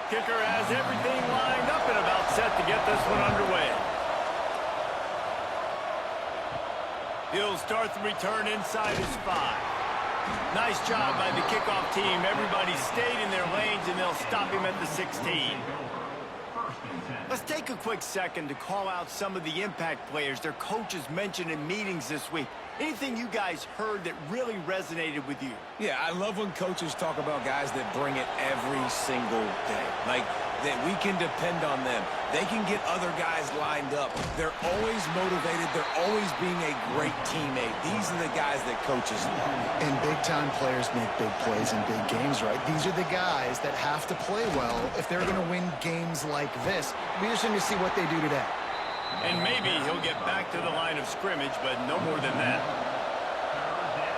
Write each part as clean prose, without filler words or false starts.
Kicker has everything lined up and about set to get this one underway. He'll start the return inside his 5. Nice job by the kickoff team. Everybody stayed in their lanes, and they'll stop him at the 16. Let's take a quick second to call out some of the impact players their coaches mentioned in meetings this week. Anything you guys heard that really resonated with you? Yeah, I love when coaches talk about guys that bring it every single day. Like, that we can depend on them. They can get other guys lined up. They're always motivated. They're always being a great teammate. These are the guys that coaches love. And big-time players make big plays in big games, right? These are the guys that have to play well if they're going to win games like this. We're just going to see what they do today. And maybe he'll get back to the line of scrimmage, but no more than that.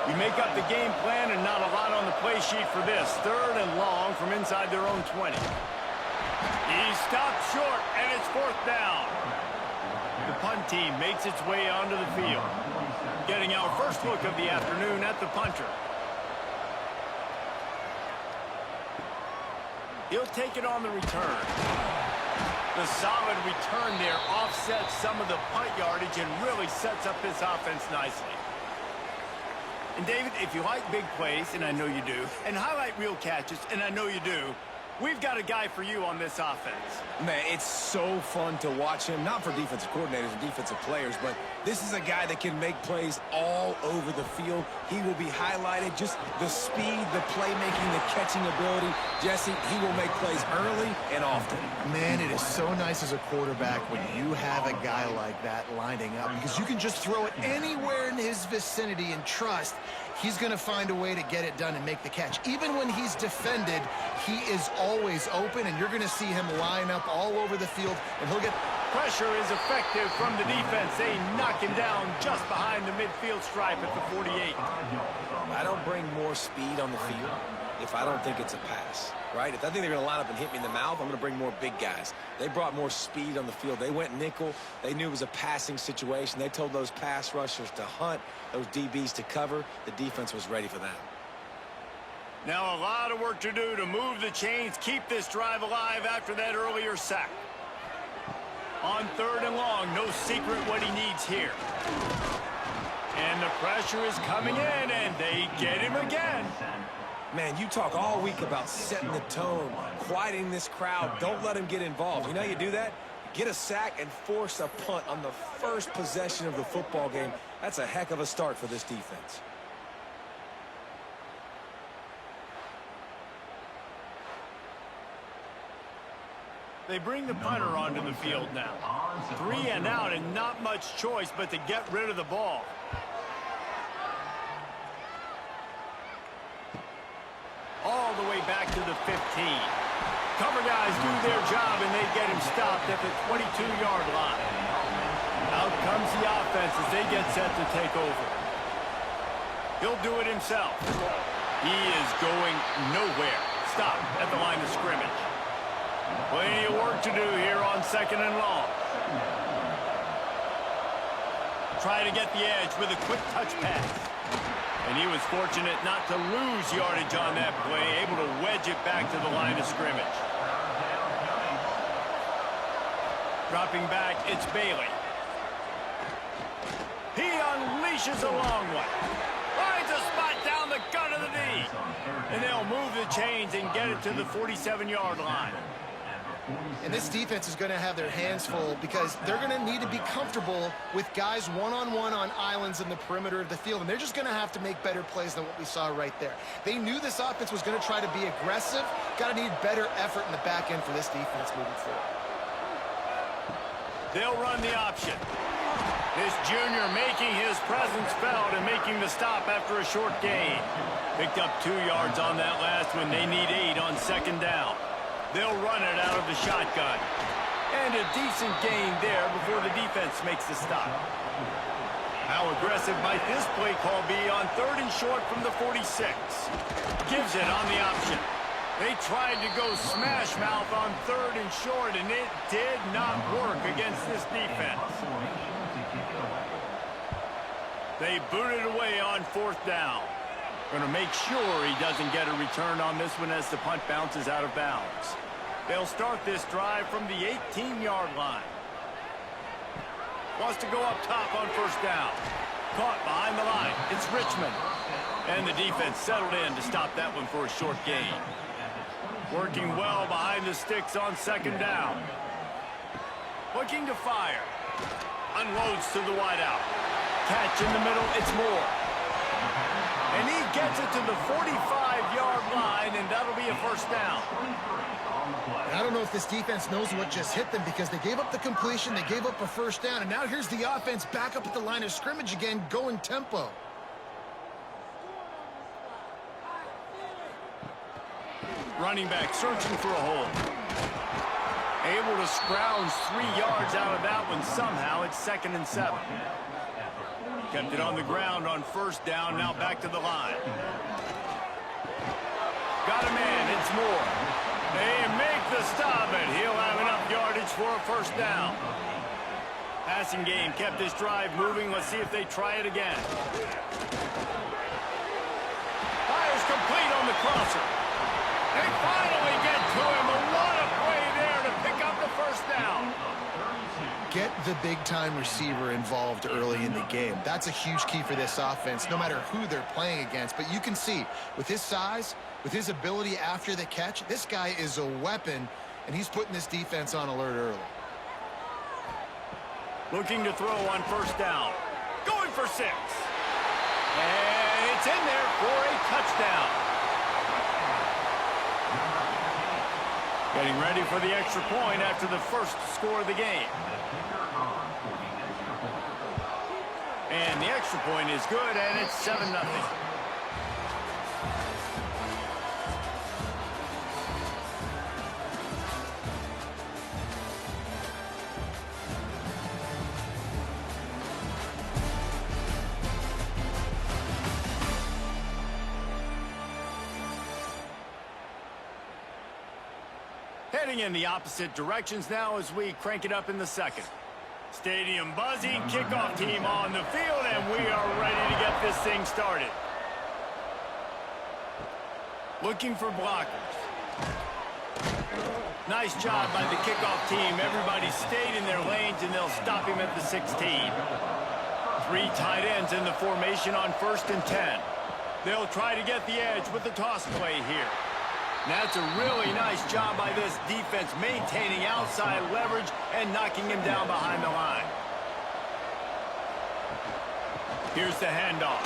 You make up the game plan and not a lot on the play sheet for this. 3rd and long from inside their own 20. He stopped short, and it's 4th down. The punt team makes its way onto the field. Getting our first look of the afternoon at the punter. He'll take it on the return. The solid return there offsets some of the punt yardage and really sets up this offense nicely. And David, if you like big plays, and I know you do, and highlight real catches, and I know you do, we've got a guy for you on this offense. Man, it's so fun to watch him, not for defensive coordinators and defensive players, but this is a guy that can make plays all over the field. He will be highlighted, just the speed, the playmaking, the catching ability. Jesse, he will make plays early and often. Man, it is so nice as a quarterback when you have a guy like that lining up, because you can just throw it anywhere in his vicinity and trust he's going to find a way to get it done and make the catch. Even when he's defended, he is always open, and you're going to see him line up all over the field, and he'll get... Pressure is effective from the defense. They knock him down just behind the midfield stripe at the 48. I don't bring more speed on the field if I don't think it's a pass, right? If I think they're going to line up and hit me in the mouth, I'm going to bring more big guys. They brought more speed on the field. They went nickel. They knew it was a passing situation. They told those pass rushers to hunt, those DBs to cover. The defense was ready for that. Now a lot of work to do to move the chains, keep this drive alive after that earlier sack. On 3rd and long, no secret what he needs here. And the pressure is coming in, and they get him again. Man, you talk all week about setting the tone, quieting this crowd. Don't let him get involved. You know how you do that? Get a sack and force a punt on the first possession of the football game. That's a heck of a start for this defense. They bring the punter onto the field now. 3 and out, and not much choice but to get rid of the ball. All the way back to the 15. Cover guys do their job, and they get him stopped at the 22-yard line. Out comes the offense as they get set to take over. He'll do it himself. He is going nowhere. Stop at the line of scrimmage. Plenty of work to do here on 2nd and long. Try to get the edge with a quick touch pass. And he was fortunate not to lose yardage on that play, able to wedge it back to the line of scrimmage. Dropping back, it's Bailey. He unleashes a long one. Finds a spot down the gut of the knee. And they'll move the chains and get it to the 47-yard line. And this defense is going to have their hands full because they're going to need to be comfortable with guys one-on-one on islands in the perimeter of the field. And they're just going to have to make better plays than what we saw right there. They knew this offense was going to try to be aggressive. Got to need better effort in the back end for this defense moving forward. They'll run the option. This junior making his presence felt and making the stop after a short gain. Picked up 2 yards on that last one. They need 8 on 2nd down. They'll run it out of the shotgun. And a decent gain there before the defense makes the stop. How aggressive might this play call be on 3rd and short from the 46? Gives it on the option. They tried to go smash mouth on 3rd and short, and it did not work against this defense. They boot it away on 4th down. Going to make sure he doesn't get a return on this one as the punt bounces out of bounds. They'll start this drive from the 18-yard line. Wants to go up top on first down. Caught behind the line. It's Richmond. And the defense settled in to stop that one for a short gain. Working well behind the sticks on second down. Looking to fire. Unloads to the wideout. Catch in the middle. It's Moore. And he gets it to the 45-yard line, and that'll be a first down. I don't know if this defense knows what just hit them because they gave up the completion, they gave up a first down, and now here's the offense back up at the line of scrimmage again, going tempo. Running back searching for a hole. Able to scrounge 3 yards out of that one somehow. It's 2nd and 7. Kept it on the ground on first down, now back to the line. Got a man, it's Moore. They make the stop, and he'll have enough yardage for a first down. Passing game kept this drive moving. Let's see if they try it again. Fires complete on the crosser. They finally get to him, and what a play there to pick up the first down. Get the big-time receiver involved early in the game. That's a huge key for this offense, no matter who they're playing against. But you can see, with his size, with his ability after the catch, this guy is a weapon, and he's putting this defense on alert early. Looking to throw on first down. Going for 6. And it's in there for a touchdown. Getting ready for the extra point after the first score of the game. And the extra point is good, and it's 7-0. Heading in the opposite directions now as we crank it up in the second. Stadium buzzing, kickoff team on the field, and we are ready to get this thing started. Looking for blockers. Nice job by the kickoff team. Everybody stayed in their lanes, and they'll stop him at the 16. 3 tight ends in the formation on 1st and 10. They'll try to get the edge with the toss play here. That's a really nice job by this defense, maintaining outside leverage and knocking him down behind the line. Here's the handoff.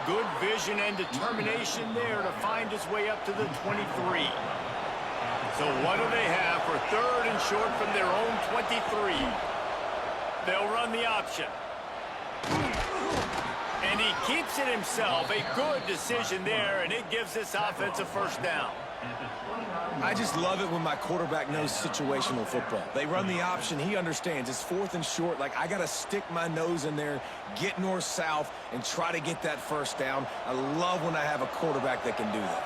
Good vision and determination there to find his way up to the 23. So what do they have for 3rd and short from their own 23? They'll run the option. And he keeps it himself. A good decision there, and it gives this offense a first down. I just love it when my quarterback knows situational football. They run the option. He understands. It's 4th and short. Like, I got to stick my nose in there, get north-south, and try to get that first down. I love when I have a quarterback that can do that.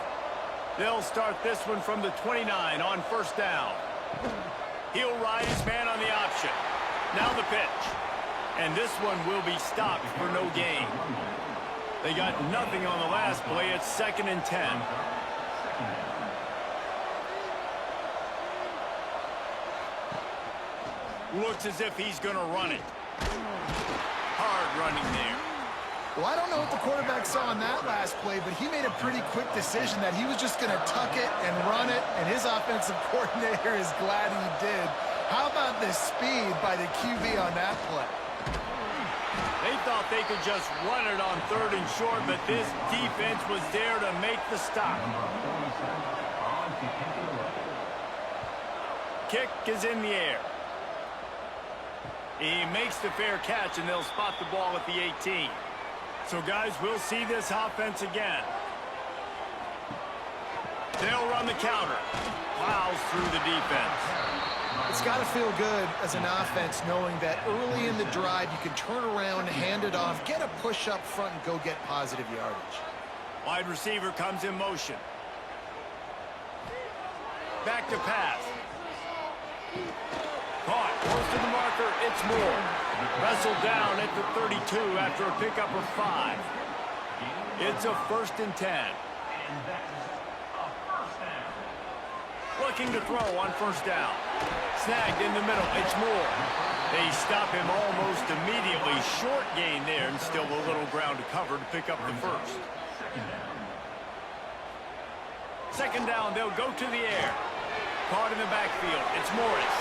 They'll start this one from the 29 on first down. He'll ride his man on the option. Now the pitch. And this one will be stopped for no gain. They got nothing on the last play. It's 2nd and 10. Looks as if he's going to run it. Hard running there. Well, I don't know what the quarterback saw on that last play, but he made a pretty quick decision that he was just going to tuck it and run it, and his offensive coordinator is glad he did. How about the speed by the QB on that play? They thought they could just run it on 3rd and short, but this defense was there to make the stop. Kick is in the air. He makes the fair catch, and they'll spot the ball at the 18. So, guys, we'll see this offense again. They'll run the counter. Plows through the defense. It's got to feel good as an offense knowing that early in the drive you can turn around, hand it off, get a push up front, and go get positive yardage. Wide receiver comes in motion. Back to pass. Caught. Close to the marker. It's Moore. Wrestled down at the 32 after a pickup of 5. It's a 1st and 10. looking to throw on first down. Snagged in the middle. It's Moore. They stop him almost immediately. Short gain there, and still a little ground to cover to pick up the first. Second down, they'll go to the air. Caught in the backfield. It's Morris.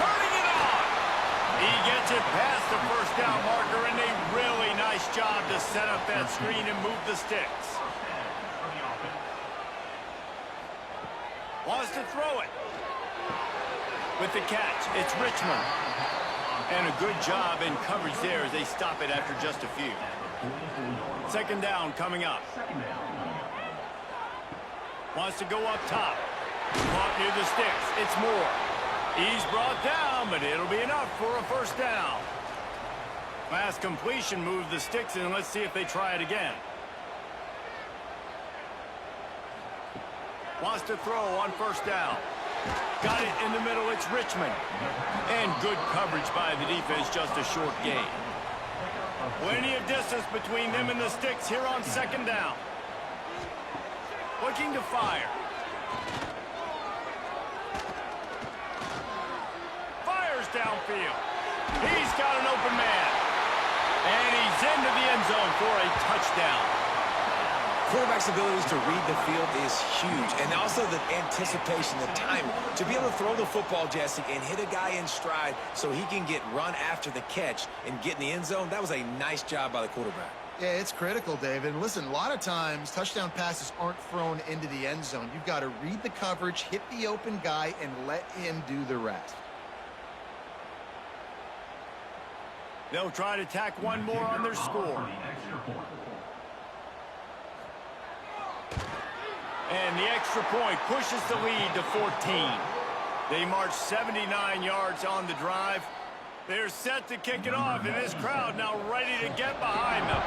Turning it on. He gets it past the first down marker, and a really nice job to set up that screen and move the sticks. Wants to throw it. With the catch, it's Richmond. And a good job in coverage there as they stop it after just a few. Second down coming up. Wants to go up top. Caught near the sticks. It's Moore. He's brought down, but it'll be enough for a first down. Last completion moved the sticks, and let's see if they try it again. Wants to throw on first down. Got it in the middle. It's Richmond. And good coverage by the defense, just a short gain. Plenty of distance between them and the sticks here on second down. Looking to fire. Fires downfield. He's got an open man. And he's into the end zone for a touchdown. Quarterback's abilities to read the field is huge. And also the anticipation, the time. To be able to throw the football, Jesse, and hit a guy in stride so he can get run after the catch and get in the end zone, that was a nice job by the quarterback. Yeah, it's critical, David. And listen, a lot of times, touchdown passes aren't thrown into the end zone. You've got to read the coverage, hit the open guy, and let him do the rest. They'll try to tack one more on their score. And the extra point pushes the lead to 14. They march 79 yards on the drive. They're set to kick it off, and this crowd now ready to get behind them.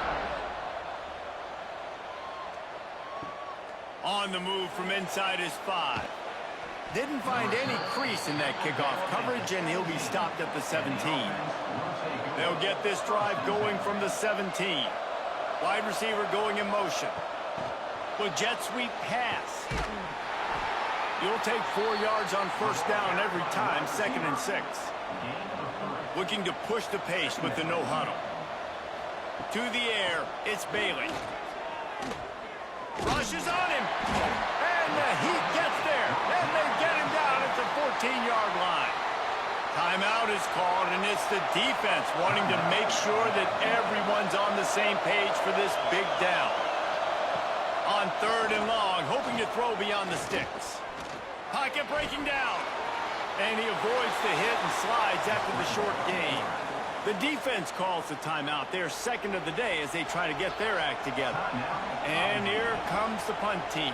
On the move from inside his 5. Didn't find any crease in that kickoff coverage, and he'll be stopped at the 17. They'll get this drive going from the 17. Wide receiver going in motion. With jet sweep pass. You'll take 4 yards on first down every time, 2nd and 6. Looking to push the pace with the no huddle. To the air, it's Bailey. Rushes on him. And the Heat gets there. And they get him down at the 14-yard line. Timeout is called, and it's the defense wanting to make sure that everyone's on the same page for this big down. On 3rd and long, hoping to throw beyond the sticks. Pocket breaking down. And he avoids the hit and slides after the short gain. The defense calls the timeout. Their 2nd of the day as they try to get their act together. And here comes the punt team.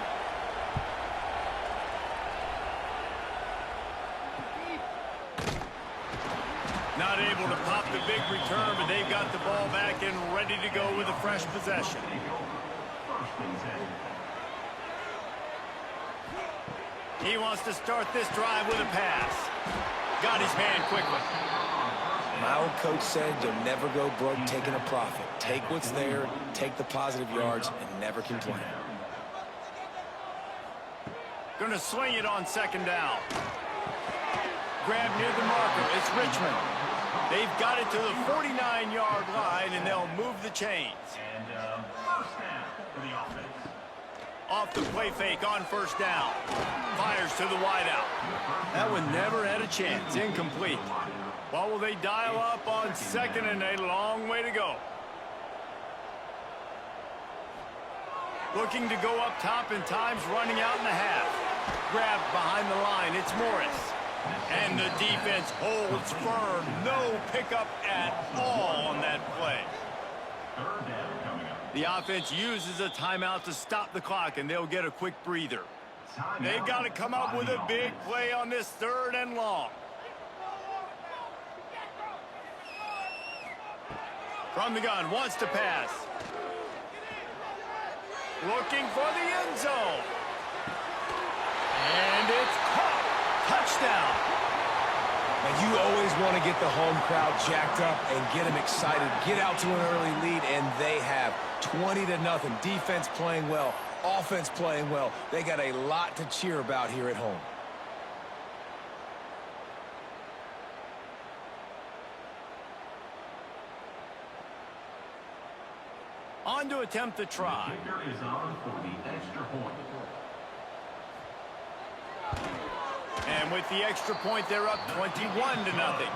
Not able to pop the big return, but they've got the ball back and ready to go with a fresh possession. He wants to start this drive with a pass. Got his man quickly. My old coach said you'll never go broke taking a profit. Take what's there, take the positive yards, and never complain. Gonna swing it on 2nd down. Grab near the marker. It's Richmond. They've got it to the 49-yard line, and they'll move the chains. And first down for the offense. Off the play fake on first down. Fires to the wideout. That one never had a chance. Incomplete. What will they dial up on 2nd and a long way to go? Looking to go up top, and time's running out in the half. Grabbed behind the line. It's Morris. And the defense holds firm. No pickup at all on that play. Third down coming up. The offense uses a timeout to stop the clock, and they'll get a quick breather. They've got to come up with a big play on this 3rd and long. From the gun, wants to pass. Looking for the end zone. And it's caught. Touchdown. And you always want to get the home crowd jacked up and get them excited. Get out to an early lead, and they have 20-0. Defense playing well. Offense playing well. They got a lot to cheer about here at home. on to attempt the try. Kicker is on for the extra point. And with the extra point, they're up 21-0.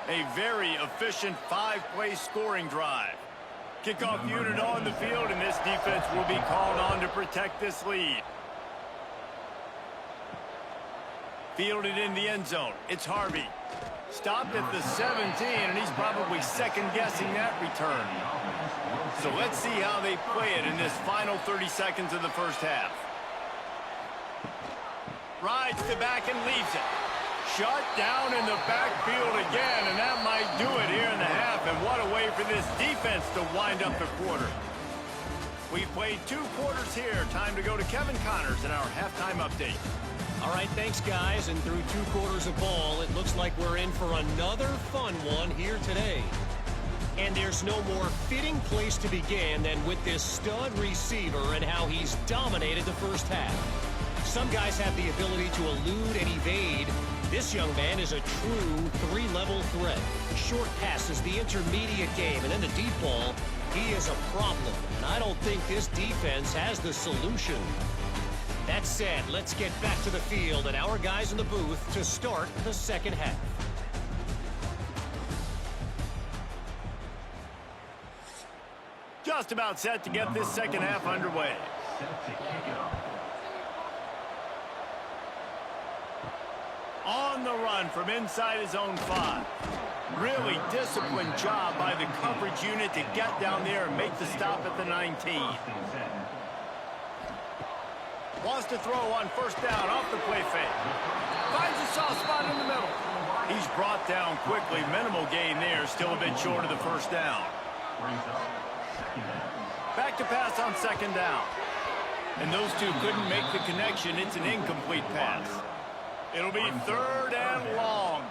A very efficient 5-play scoring drive. Kickoff unit on the field, and this defense will be called on to protect this lead. Fielded in the end zone. It's Harvey. Stopped at the 17, and he's probably second-guessing that return. So let's see how they play it in this final 30 seconds of the first half. Rides to back and leaves it. Shut down in the backfield again, and that might do it here in the half. And what a way for this defense to wind up the quarter. We've played 2 quarters here. Time to go to Kevin Connors in our halftime update. All right, thanks, guys. And through 2 quarters of ball, it looks like we're in for another fun one here today. And there's no more fitting place to begin than with this stud receiver and how he's dominated the first half. Some guys have the ability to elude and evade. This young man is a true 3-level threat. Short passes, the intermediate game, and then the deep ball, he is a problem. And I don't think this defense has the solution. That said, let's get back to the field and our guys in the booth to start the second half. Just about set to get this second half underway. Set to kick it off. On the run from inside his own 5. Really disciplined job by the coverage unit to get down there and make the stop at the 19. Wants to throw on first down off the play fake. Finds a soft spot in the middle. He's brought down quickly. Minimal gain there. Still a bit short of the first down. Back to pass on second down. And those two couldn't make the connection. It's an incomplete pass. It'll be 3rd and long.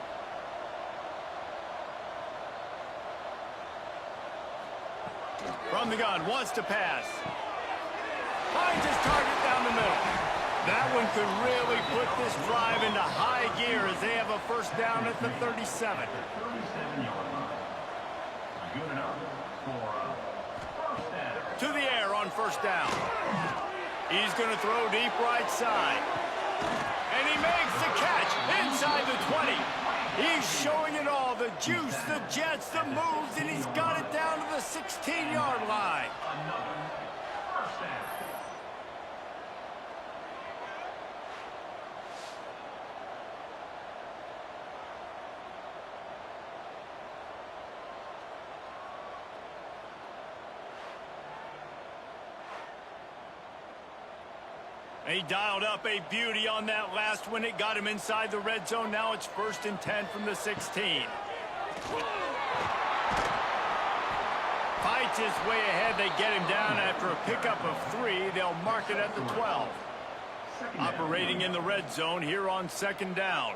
From the gun, wants to pass. Finds his target down the middle. That one could really put this drive into high gear as they have a first down at the 37. 37-yard line. Good enough for first down. To the air on first down. He's going to throw deep right side. And he makes the catch inside the 20. He's showing it all, the juice, the jets, the moves, and he's got it down to the 16-yard line. Another first down. He dialed up a beauty on that last one. It got him inside the red zone. Now it's 1st and 10 from the 16. Fights his way ahead. They get him down after a pickup of 3. They'll mark it at the 12. Operating in the red zone here on second down.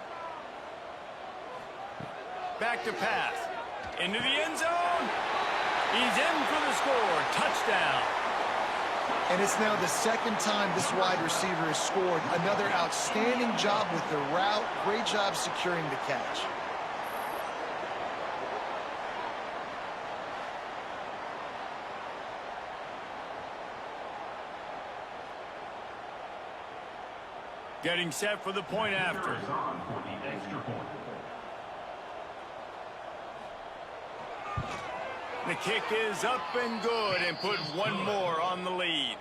Back to pass. Into the end zone. He's in for the score. Touchdown. And it's now the 2nd time this wide receiver has scored. Another outstanding job with the route. Great job securing the catch. Getting set for the point after. Kicker is on for the extra point. The kick is up and good and put one more on the lead.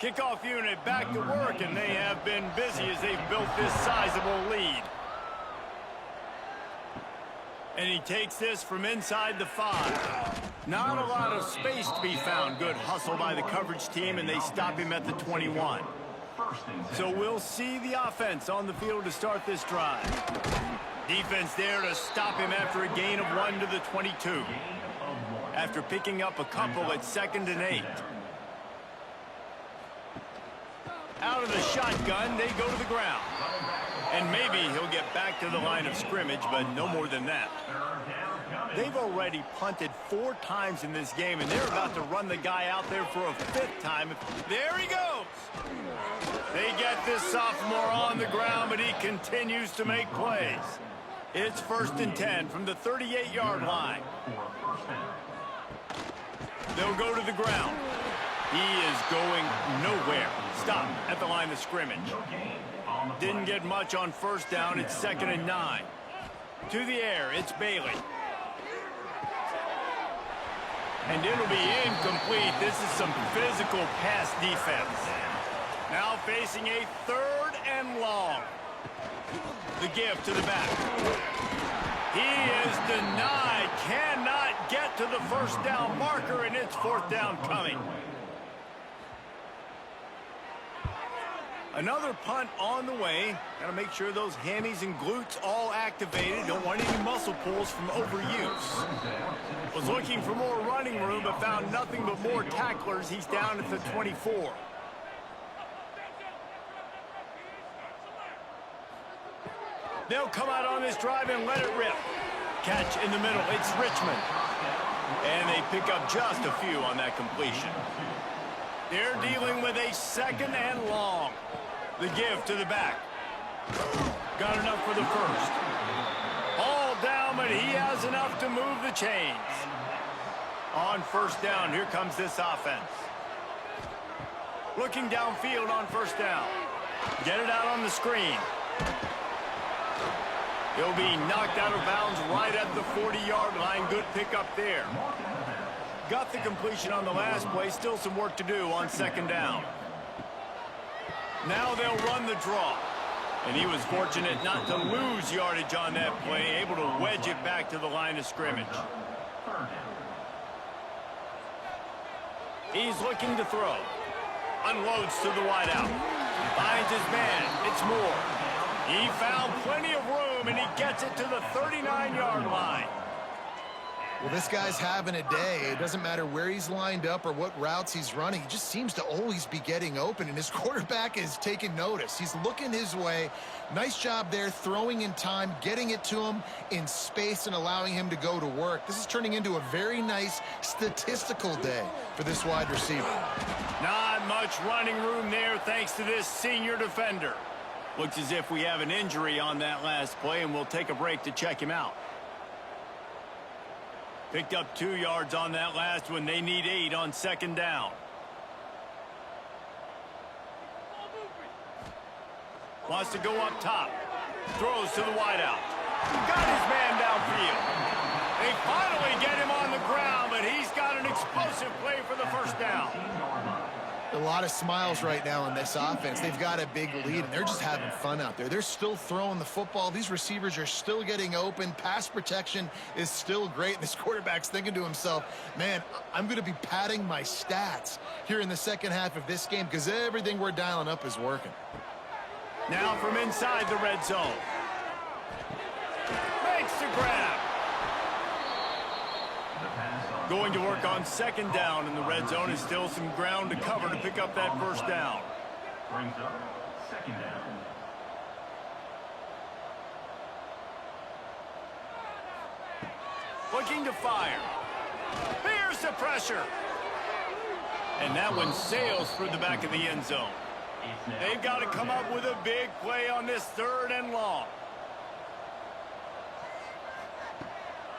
Kickoff unit back to work, and they have been busy as they've built this sizable lead. And he takes this from inside the 5. Not a lot of space to be found. Good hustle by the coverage team, and they stop him at the 21. So we'll see the offense on the field to start this drive. Defense there to stop him after a gain of 1 to the 22. After picking up a couple at 2nd and 8. Out of the shotgun, they go to the ground. And maybe he'll get back to the line of scrimmage, but no more than that. They've already punted 4 times in this game, and they're about to run the guy out there for a 5th time. There he goes! They get this sophomore on the ground, but he continues to make plays. It's 1st and 10 from the 38-yard line. They'll go to the ground. He is going nowhere. Stop at the line of scrimmage. Didn't get much on first down. It's 2nd and 9. To the air, it's Bailey. And it'll be incomplete. This is some physical pass defense. Now facing a 3rd and long. The give to the back. He is denied. Cannot get to the first down marker, and it's 4th down coming. Another punt on the way. Got to make sure those hammies and glutes all activated. Don't want any muscle pulls from overuse. Was looking for more running room, but found nothing but more tacklers. He's down at the 24. They'll come out on this drive and let it rip. Catch in the middle. It's Richmond. And they pick up just a few on that completion. They're dealing with a 2nd and long. The give to the back. Got enough for the first. All down, but he has enough to move the chains. On first down, here comes this offense. Looking downfield on first down. Get it out on the screen. He'll be knocked out of bounds right at the 40-yard line. Good pickup there. Got the completion on the last play. Still some work to do on 2nd down. Now they'll run the draw. And he was fortunate not to lose yardage on that play, able to wedge it back to the line of scrimmage. He's looking to throw. Unloads to the wideout. Finds his man. It's Moore. He found plenty of room, and he gets it to the 39-yard line. Well, this guy's having a day. It doesn't matter where he's lined up or what routes he's running. He just seems to always be getting open, and his quarterback is taking notice. He's looking his way. Nice job there, throwing in time, getting it to him in space and allowing him to go to work. This is turning into a very nice statistical day for this wide receiver. Not much running room there thanks to this senior defender. Looks as if we have an injury on that last play, and we'll take a break to check him out. Picked up 2 yards on that last one. They need 8 on 2nd down. Wants to go up top. Throws to the wideout. Got his man downfield. They finally get him on the ground, but he's got an explosive play for the first down. A lot of smiles right now on this offense. They've got a big lead, and they're just having fun out there. They're still throwing the football. These receivers are still getting open. Pass protection is still great. This quarterback's thinking to himself, man, I'm going to be padding my stats here in the second half of this game because everything we're dialing up is working. Now from inside the red zone. Makes the grab. Going to work on 2nd down in the red zone. Is still some ground to cover to pick up that first down. Brings up 2nd down. Looking to fire. Here's the pressure. And that one sails through the back of the end zone. They've got to come up with a big play on this 3rd and long.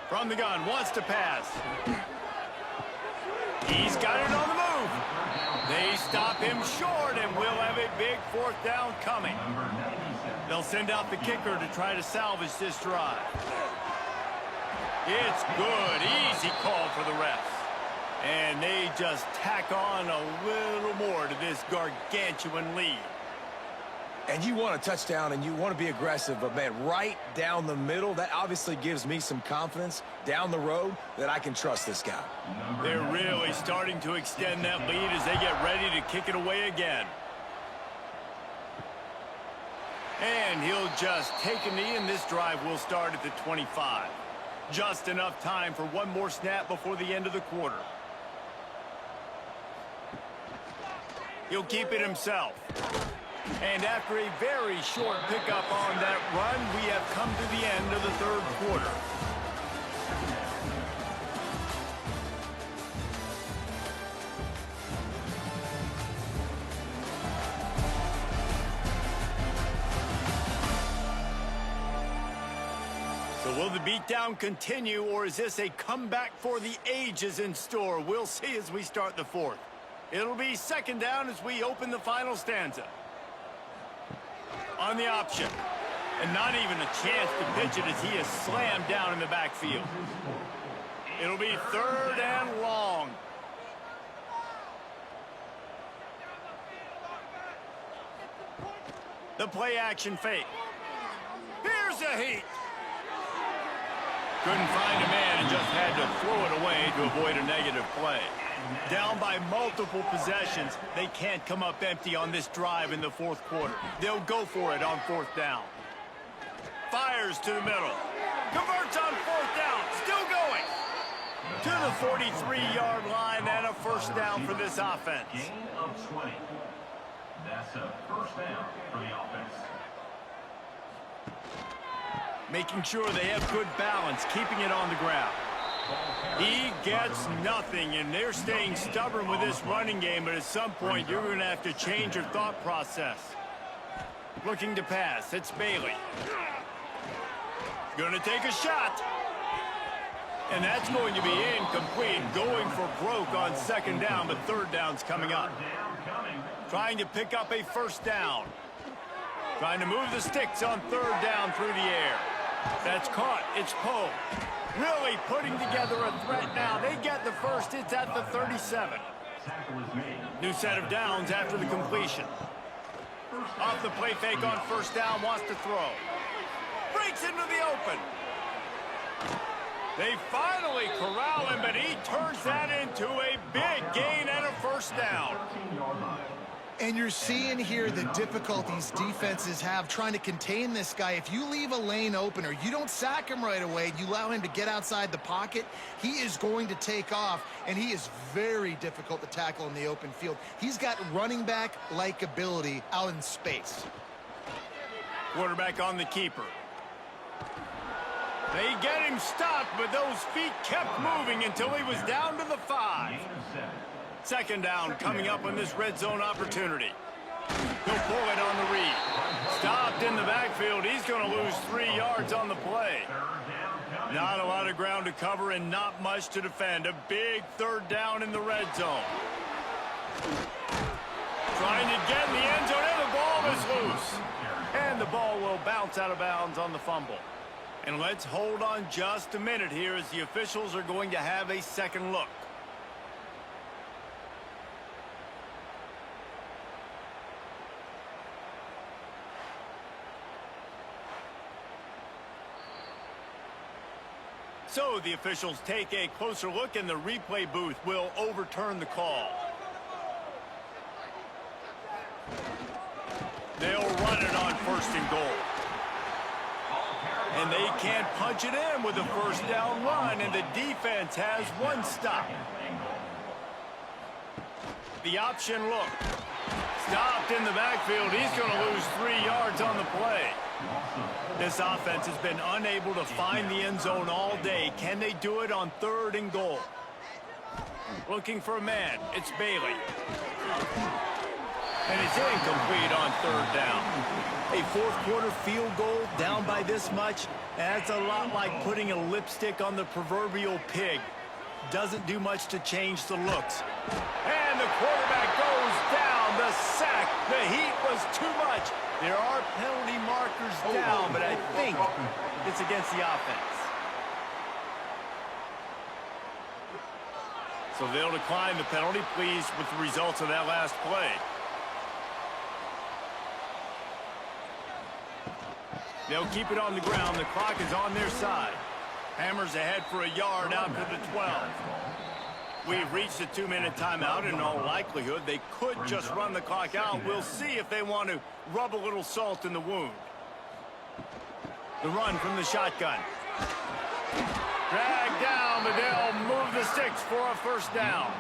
From the gun, wants to pass. He's got it on the move. They stop him short, and we'll have a big 4th down coming. They'll send out the kicker to try to salvage this drive. It's good. Easy call for the refs. And they just tack on a little more to this gargantuan lead. And you want a touchdown and you want to be aggressive, but, man, right down the middle, that obviously gives me some confidence down the road that I can trust this guy. They're really starting to extend that lead as they get ready to kick it away again. And he'll just take a knee, and this drive will start at the 25. Just enough time for one more snap before the end of the quarter. He'll keep it himself. And after a very short pickup on that run, we have come to the end of the 3rd quarter. So So will the beatdown continue, or is this a comeback for the ages in store? We'll see as we start the fourth. It'll be second down as we open the final stanza. On the option. And not even a chance to pitch it as he is slammed down in the backfield. It'll be third and long. The play action fake. Here's a heat. Couldn't find a man and just had to throw it away to avoid a negative play. Down by multiple possessions, they can't come up empty on this drive in the fourth quarter. They'll go for it on fourth down. Fires to the middle. Converts on fourth down. Still going. To the 43-yard line and a first down for this offense. Gain of 20. That's a first down for the offense. Making sure they have good balance, keeping it on the ground. He gets nothing, and they're staying stubborn with this running game, but at some point you're going to have to change your thought process. Looking to pass. It's Bailey. Going to take a shot. And that's going to be incomplete. Going for broke on second down, but third down's coming up. Trying to pick up a first down. Trying to move the sticks on third down through the air. That's caught. It's Poe. Really putting together a threat now. They get the first. It's at the 37. New set of downs after the completion. Off the play fake on first down. Wants to throw. Breaks into the open. They finally corral him, but he turns that into a big gain and a first down. And you're seeing here the difficulties defenses have trying to contain this guy. If you leave a lane open or you don't sack him right away, you allow him to get outside the pocket, he is going to take off, and he is very difficult to tackle in the open field. He's got running back-like ability out in space. Quarterback on the keeper. They get him stopped, but those feet kept moving until he was down to the 5. Second down coming up on this red zone opportunity. He'll pull it on the read. Stopped in the backfield. He's going to lose 3 yards on the play. Not a lot of ground to cover and not much to defend. A big third down in the red zone. Trying to get in the end zone, and the ball is loose. And the ball will bounce out of bounds on the fumble. And let's hold on just a minute here as the officials are going to have a second look. So the officials take a closer look, and the replay booth will overturn the call. They'll run it on first and goal. And they can't punch it in with a first down run, and the defense has one stop. The option look. Stopped in the backfield. He's going to lose 3 yards on the play. This offense has been unable to find the end zone all day. Can they do it on third and goal? Looking for a man. It's Bailey. And it's incomplete on third down. A fourth quarter field goal down by this much, that's a lot like putting a lipstick on the proverbial pig. Doesn't do much to change the looks. And the quarterback goes down. The sack. The heat was too much. There are penalty markers down, but I think it's against the offense. So they'll decline the penalty, pleased with the results of that last play. They'll keep it on the ground. The clock is on their side. Hammers ahead for a yard out to the 12. We've reached a 2-minute timeout. In all likelihood, they could just run the clock out. We'll see if they want to rub a little salt in the wound. The run from the shotgun. Dragged down, but they'll move the sticks for a first down.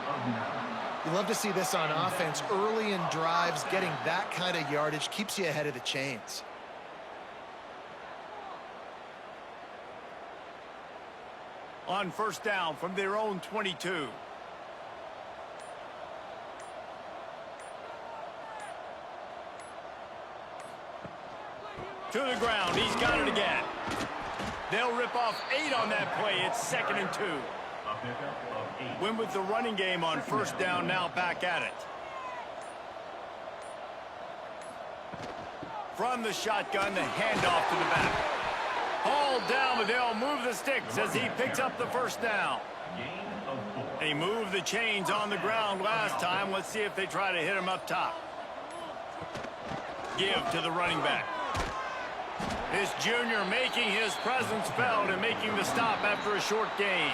You love to see this on offense. Early in drives, getting that kind of yardage keeps you ahead of the chains. On first down from their own 22. To the ground. He's got it again. They'll rip off 8 on that play. It's 2nd and 2. A pickup of 8. Win with the running game on 1st down, now back at it. From the shotgun, the handoff to the back. Hauled down, but they'll move the sticks as he picks up the 1st down. Gain of 4. They moved the chains on the ground last time. Let's see if they try to hit him up top. Give to the running back. This junior making his presence felt and making the stop after a short gain.